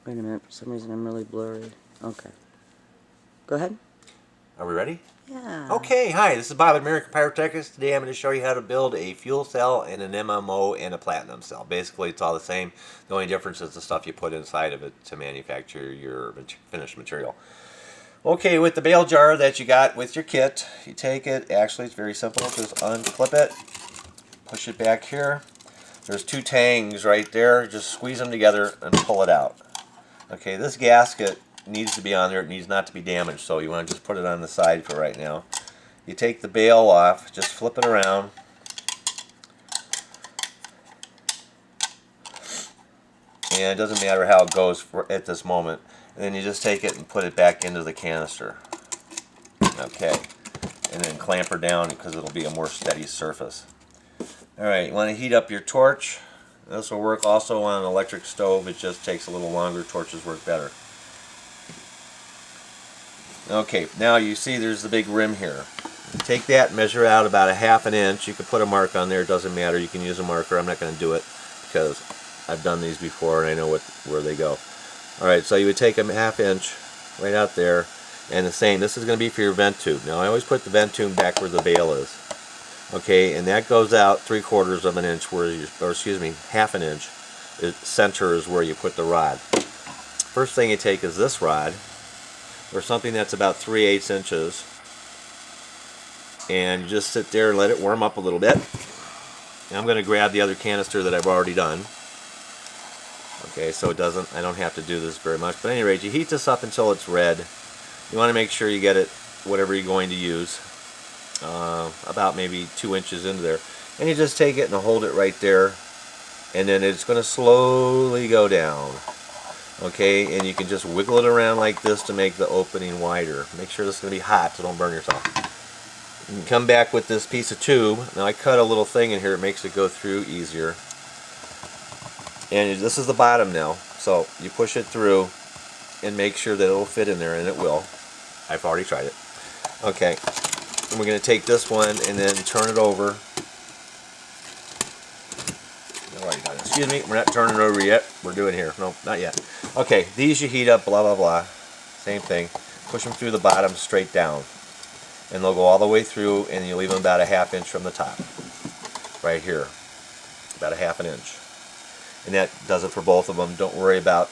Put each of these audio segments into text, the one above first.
Wait a minute, for some reason I'm really blurry. Okay. Go ahead. Are we ready? Yeah. Okay, hi, this is Bob at American Pyrotechnics. Today I'm going to show you how to build a fuel cell and an MMO and a platinum cell. Basically, it's all the same. The only difference is the stuff you put inside of it to manufacture your finished material. Okay, with the bale jar that you got with your kit, you take it. Actually, it's very simple. Just unclip it, push it back here. There's two tangs right there. Just squeeze them together and pull it out. Okay, this gasket needs to be on there. It needs not to be damaged, so you want to just put it on the side for right now. You take the bale off, just flip it around. And it doesn't matter how it goes at this moment. And then you just take it and put it back into the canister. Okay, and then clamp her down because it'll be a more steady surface. Alright, you want to heat up your torch. This will work also on an electric stove. It just takes a little longer. Torches work better. Okay, now you see there's the big rim here. Take that and measure out about a ½ inch. You can put a mark on there. It doesn't matter. You can use a marker. I'm not going to do it because I've done these before and I know where they go. Alright, so you would take a ½ inch right out there. And the same, this is going to be for your vent tube. Now I always put the vent tube back where the bale is. Okay, and that goes out 3/4 of an inch, or excuse me, ½ an inch. The center is where you put the rod. First thing you take is this rod, or something that's about 3/8 inches, and you just sit there and let it warm up a little bit. And I'm going to grab the other canister that I've already done. Okay, so I don't have to do this very much. But at any rate, you heat this up until it's red. You want to make sure you get it, whatever you're going to use, about maybe 2 inches into there. And you just take it and hold it right there. And then it's going to slowly go down. Okay, and you can just wiggle it around like this to make the opening wider. Make sure this is going to be hot so don't burn yourself. You can come back with this piece of tube. Now I cut a little thing in here. It makes it go through easier. And this is the bottom now. So you push it through and make sure that it'll fit in there, and it will. I've already tried it. Okay. And we're going to take this one and then turn it over. Excuse me, we're not turning it over yet. We're doing here. No, not yet. Okay, these you heat up, blah, blah, blah. Same thing. Push them through the bottom straight down. And they'll go all the way through, and you leave them about a ½ inch from the top. Right here. About a ½ an inch. And that does it for both of them. Don't worry about,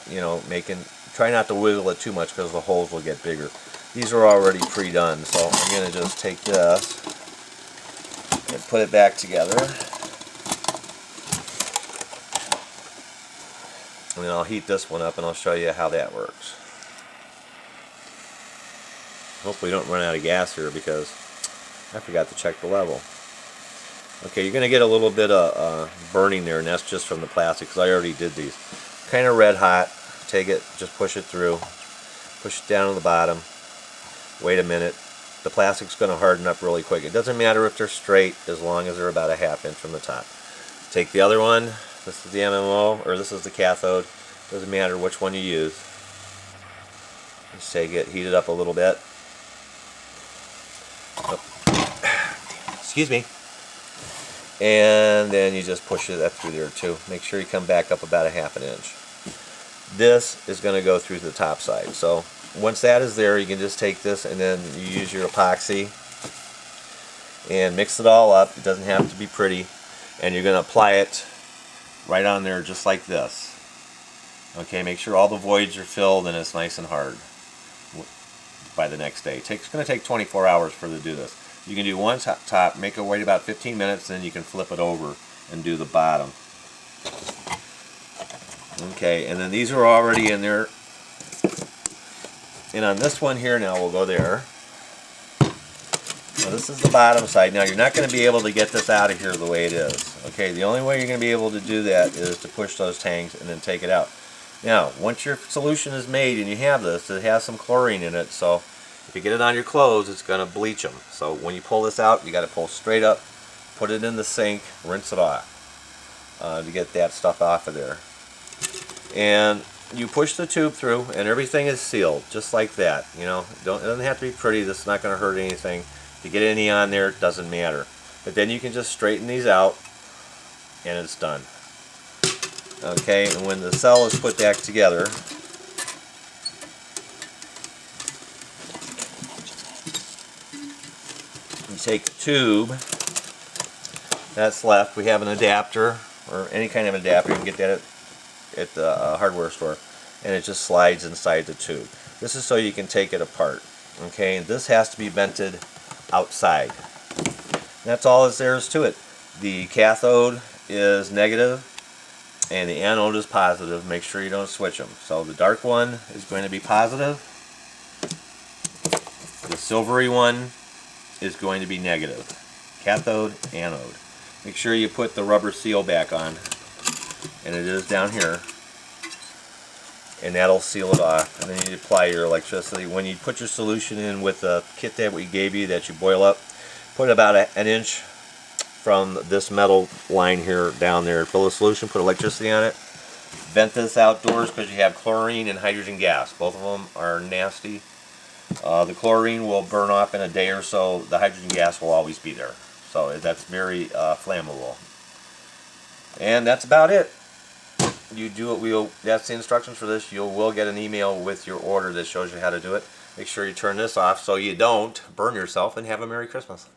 try not to wiggle it too much because the holes will get bigger. These are already pre-done, so I'm going to just take this and put it back together. And then I'll heat this one up and I'll show you how that works. Hopefully we don't run out of gas here because I forgot to check the level. Okay, you're going to get a little bit of burning there, and that's just from the plastic because I already did these. Kind of red hot. Take it, just push it through. Push it down to the bottom. Wait a minute. The plastic's going to harden up really quick. It doesn't matter if they're straight as long as they're about a ½ inch from the top. Take the other one. This is the MMO, or this is the cathode. Doesn't matter which one you use. Just take it, heat it up a little bit. Oh. Excuse me. And then you just push it up through there too. Make sure you come back up about a ½ an inch. This is going to go through the top side. So once that is there, you can just take this and then you use your epoxy and mix it all up. It doesn't have to be pretty. And you're going to apply it right on there just like this. Okay, make sure all the voids are filled and it's nice and hard by the next day. It's going to take 24 hours for to do this. You can do one top, make it wait about 15 minutes, then you can flip it over and do the bottom. Okay, and then these are already in there. And on this one here now, we'll go there. Now this is the bottom side. Now you're not going to be able to get this out of here the way it is. Okay, the only way you're going to be able to do that is to push those tanks and then take it out. Now, once your solution is made and you have this, it has some chlorine in it, so if you get it on your clothes, it's going to bleach them. So when you pull this out, you got to pull straight up, put it in the sink, rinse it off to get that stuff off of there. And you push the tube through, and everything is sealed, just like that. It doesn't have to be pretty. This is not going to hurt anything. If you get any on there, it doesn't matter. But then you can just straighten these out, and it's done. Okay, and when the cell is put back together, take the tube that's left. We have an adapter, or any kind of adapter. You can get that at the hardware store, and it just slides inside the tube. This is so you can take it apart. Okay, and this has to be vented outside. That's all there is to it. The cathode is negative and the anode is positive. Make sure you don't switch them. So the dark one is going to be positive. The silvery one is going to be negative. Cathode, anode. Make sure you put the rubber seal back on, and it is down here, and that'll seal it off. And then you apply your electricity. When you put your solution in with the kit that we gave you that you boil up, put about an inch from this metal line here down there. Fill the solution, put electricity on it. Vent this outdoors because you have chlorine and hydrogen gas. Both of them are nasty. The chlorine will burn off in a day or so. The hydrogen gas will always be there. So that's very flammable. And that's about it. You do it. That's the instructions for this. You will get an email with your order that shows you how to do it. Make sure you turn this off so you don't burn yourself, and have a Merry Christmas.